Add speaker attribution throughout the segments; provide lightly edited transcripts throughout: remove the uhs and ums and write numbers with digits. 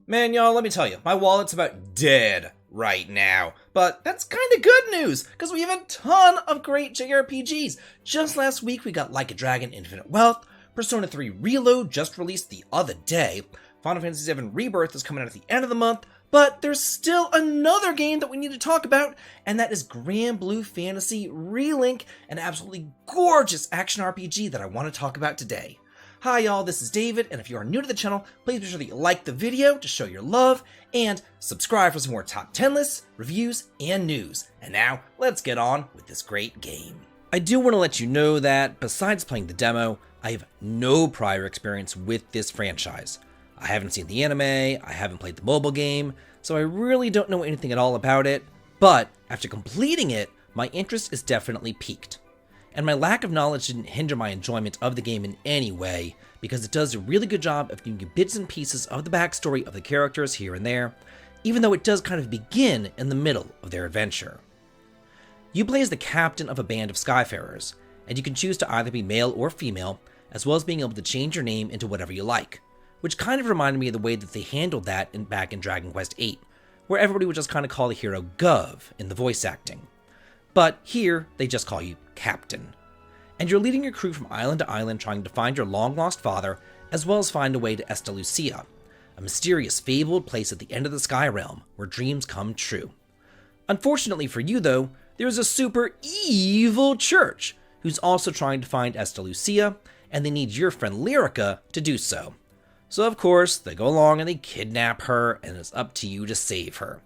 Speaker 1: Man, y'all, let me tell you, my wallet's about dead right now. But that's kind of good news, because we have a ton of great JRPGs. Just last week, we got Like a Dragon Infinite Wealth, Persona 3 Reload just released the other day, Final Fantasy VII Rebirth is coming out at the end of the month, but there's still another game that we need to talk about, and that is Granblue Fantasy Relink, an absolutely gorgeous action RPG that I want to talk about today. Hi y'all, this is David, and if you are new to the channel, please be sure that you like the video to show your love, and subscribe for some more top 10 lists, reviews, and news. And now, let's get on with this great game. I do want to let you know that, besides playing the demo, I have no prior experience with this franchise. I haven't seen the anime, I haven't played the mobile game, so I really don't know anything at all about it, but after completing it, my interest is definitely piqued. And my lack of knowledge didn't hinder my enjoyment of the game in any way, because it does a really good job of giving you bits and pieces of the backstory of the characters here and there, even though it does kind of begin in the middle of their adventure. You play as the captain of a band of Skyfarers, and you can choose to either be male or female, as well as being able to change your name into whatever you like, which kind of reminded me of the way that they handled that back in Dragon Quest VIII, where everybody would just kind of call the hero Gov in the voice acting. But here, they just call you Captain. And you're leading your crew from island to island trying to find your long-lost father, as well as find a way to Estalucia, a mysterious fabled place at the end of the Sky Realm, where dreams come true. Unfortunately for you though, there is a super evil church, who's also trying to find Estalucia, and they need your friend Lyrica to do so. So of course, they go along and they kidnap her, and it's up to you to save her.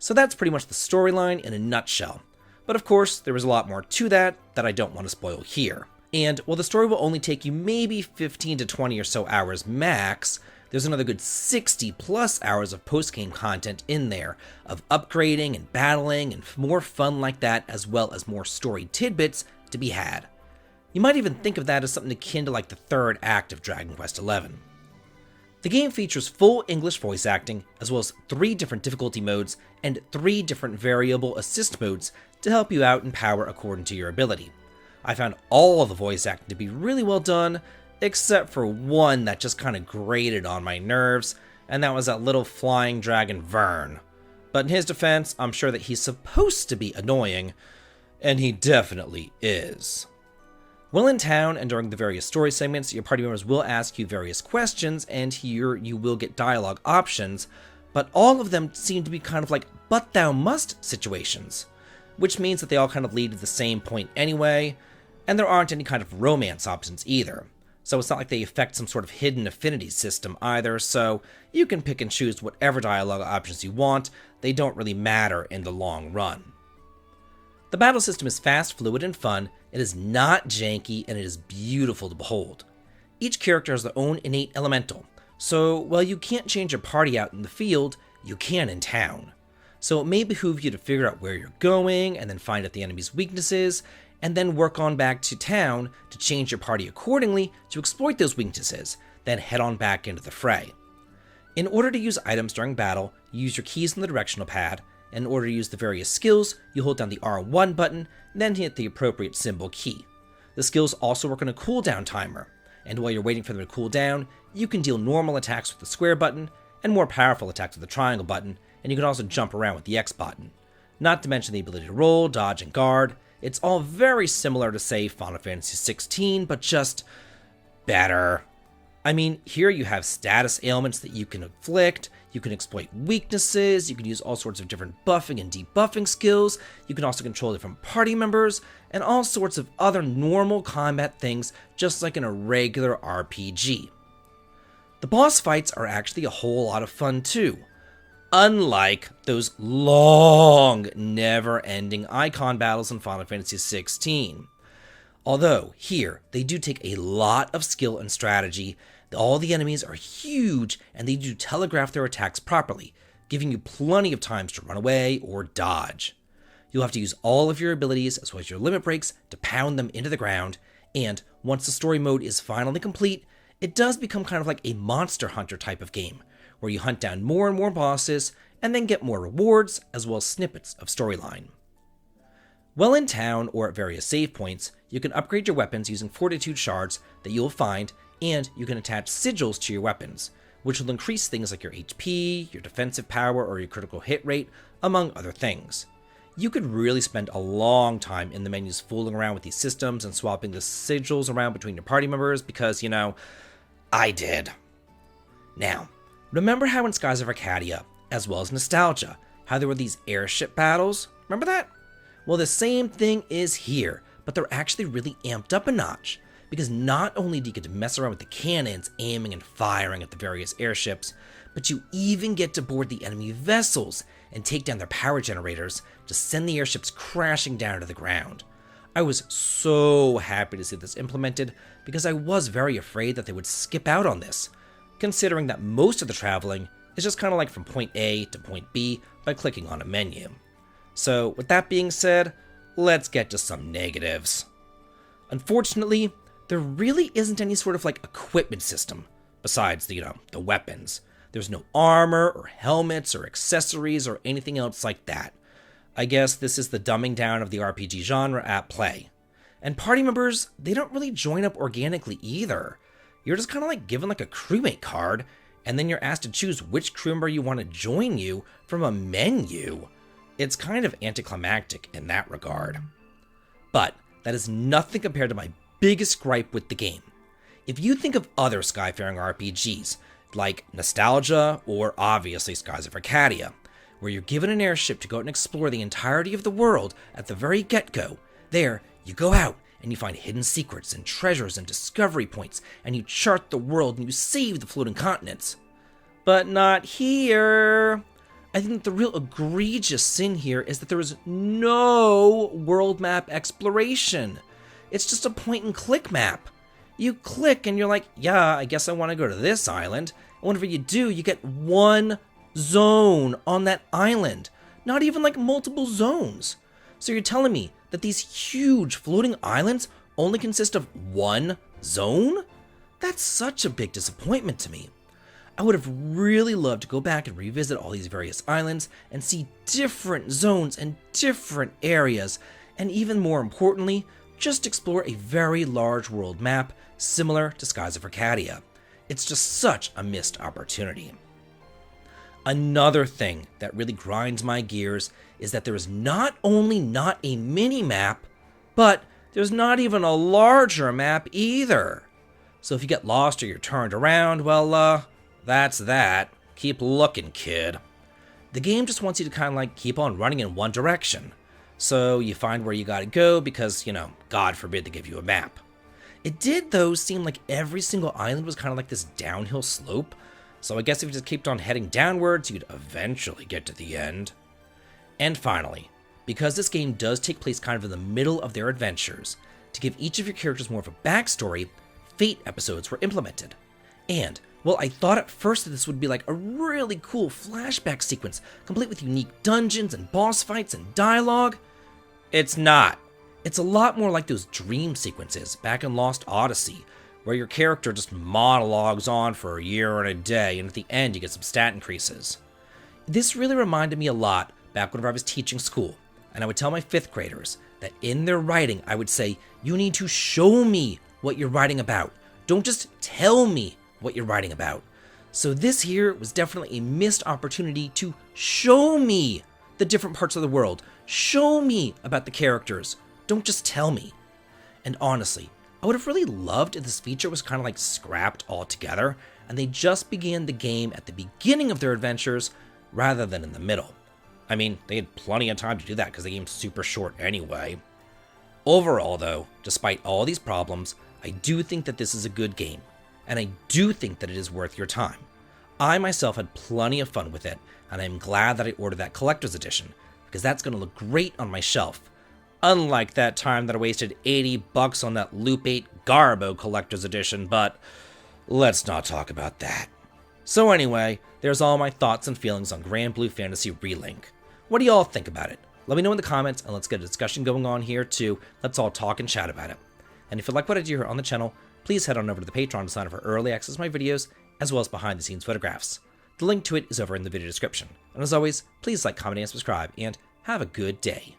Speaker 1: So that's pretty much the storyline in a nutshell. But of course, there is a lot more to that I don't want to spoil here. And while the story will only take you maybe 15 to 20 or so hours max, there's another good 60 plus hours of post-game content in there, of upgrading and battling and more fun like that, as well as more story tidbits to be had. You might even think of that as something akin to like the third act of Dragon Quest XI. The game features full English voice acting, as well as 3 different difficulty modes and 3 different variable assist modes to help you out in power according to your ability. I found all of the voice acting to be really well done, except for one that just kind of grated on my nerves, and that was that little flying dragon Vern. But in his defense, I'm sure that he's supposed to be annoying, and he definitely is. While in town and during the various story segments, your party members will ask you various questions, and here you will get dialogue options, but all of them seem to be kind of like "but thou must" situations, which means that they all kind of lead to the same point anyway, and there aren't any kind of romance options either. So it's not like they affect some sort of hidden affinity system either, so you can pick and choose whatever dialogue options you want, they don't really matter in the long run. The battle system is fast, fluid, and fun, it is not janky, and it is beautiful to behold. Each character has their own innate elemental, so while you can't change your party out in the field, you can in town. So it may behoove you to figure out where you're going, and then find out the enemy's weaknesses, and then work on back to town to change your party accordingly to exploit those weaknesses, then head on back into the fray. In order to use items during battle, you use your keys on the directional pad, and in order to use the various skills, you hold down the R1 button, then hit the appropriate symbol key. The skills also work on a cooldown timer, and while you're waiting for them to cool down, you can deal normal attacks with the square button, and more powerful attacks with the triangle button, and you can also jump around with the X button. Not to mention the ability to roll, dodge, and guard. It's all very similar to, say, Final Fantasy XVI, but just better. I mean, here you have status ailments that you can inflict, you can exploit weaknesses, you can use all sorts of different buffing and debuffing skills, you can also control different party members, and all sorts of other normal combat things, just like in a regular RPG. The boss fights are actually a whole lot of fun too. Unlike those long, never-ending icon battles in Final Fantasy XVI. Although, here, they do take a lot of skill and strategy. All the enemies are huge, and they do telegraph their attacks properly, giving you plenty of times to run away or dodge. You'll have to use all of your abilities as well as your limit breaks to pound them into the ground, and once the story mode is finally complete, it does become kind of like a Monster Hunter type of game, where you hunt down more and more bosses, and then get more rewards, as well as snippets of storyline. While in town or at various save points, you can upgrade your weapons using fortitude shards that you'll find, and you can attach sigils to your weapons, which will increase things like your HP, your defensive power, or your critical hit rate, among other things. You could really spend a long time in the menus fooling around with these systems and swapping the sigils around between your party members because, I did. Now, remember how in Skies of Arcadia, as well as Nostalgia, how there were these airship battles? Remember that? Well, the same thing is here, but they're actually really amped up a notch, because not only do you get to mess around with the cannons, aiming and firing at the various airships, but you even get to board the enemy vessels and take down their power generators to send the airships crashing down to the ground. I was so happy to see this implemented, because I was very afraid that they would skip out on this, considering that most of the traveling is just kind of like from point A to point B by clicking on a menu. So with that being said, let's get to some negatives. Unfortunately, there really isn't any sort of equipment system besides the weapons. There's no armor or helmets or accessories or anything else like that. I guess this is the dumbing down of the RPG genre at play. And party members, they don't really join up organically either. You're just kind of given a crewmate card, and then you're asked to choose which crew member you want to join you from a menu. It's kind of anticlimactic in that regard. But that is nothing compared to my biggest gripe with the game. If you think of other Skyfaring RPGs, like Nostalgia or obviously Skies of Arcadia, where you're given an airship to go out and explore the entirety of the world at the very get-go, there you go out and you find hidden secrets and treasures and discovery points, and you chart the world and you save the floating continents. But not here. I think that the real egregious sin here is that there is no world map exploration. It's just a point-and-click map. You click and you're like, yeah, I guess I want to go to this island. And whenever you do, you get one zone on that island. Not even multiple zones. So you're telling me that these huge floating islands only consist of one zone? That's such a big disappointment to me. I would have really loved to go back and revisit all these various islands and see different zones and different areas, and even more importantly, just explore a very large world map similar to Skies of Arcadia. It's just such a missed opportunity. Another thing that really grinds my gears is that there is not only not a mini-map, but there's not even a larger map either. So if you get lost or you're turned around, well, that's that. Keep looking, kid. The game just wants you to kind of keep on running in one direction. So you find where you gotta go because, God forbid they give you a map. It did, though, seem like every single island was kind of this downhill slope, so I guess if you just kept on heading downwards, you'd eventually get to the end. And finally, because this game does take place kind of in the middle of their adventures, to give each of your characters more of a backstory, Fate episodes were implemented. And, well, I thought at first that this would be a really cool flashback sequence, complete with unique dungeons and boss fights and dialogue. It's not. It's a lot more like those dream sequences back in Lost Odyssey, where your character just monologues on for a year and a day, and at the end you get some stat increases. This really reminded me a lot back whenever I was teaching school, and I would tell my 5th graders that in their writing I would say, you need to show me what you're writing about. Don't just tell me what you're writing about. So this here was definitely a missed opportunity to show me the different parts of the world. Show me about the characters. Don't just tell me. And honestly, I would have really loved if this feature was kind of scrapped altogether, and they just began the game at the beginning of their adventures rather than in the middle. I mean, they had plenty of time to do that because the game's super short anyway. Overall though, despite all these problems, I do think that this is a good game, and I do think that it is worth your time. I myself had plenty of fun with it, and I'm glad that I ordered that collector's edition, because that's going to look great on my shelf. Unlike that time that I wasted $80 on that Loop 8 Garbo collector's edition, but let's not talk about that. So anyway, there's all my thoughts and feelings on Granblue Fantasy Relink. What do y'all think about it? Let me know in the comments, and let's get a discussion going on here too. Let's all talk and chat about it. And if you like what I do here on the channel, please head on over to the Patreon to sign up for early access to my videos, as well as behind the scenes photographs. The link to it is over in the video description. And as always, please like, comment, and subscribe, and have a good day.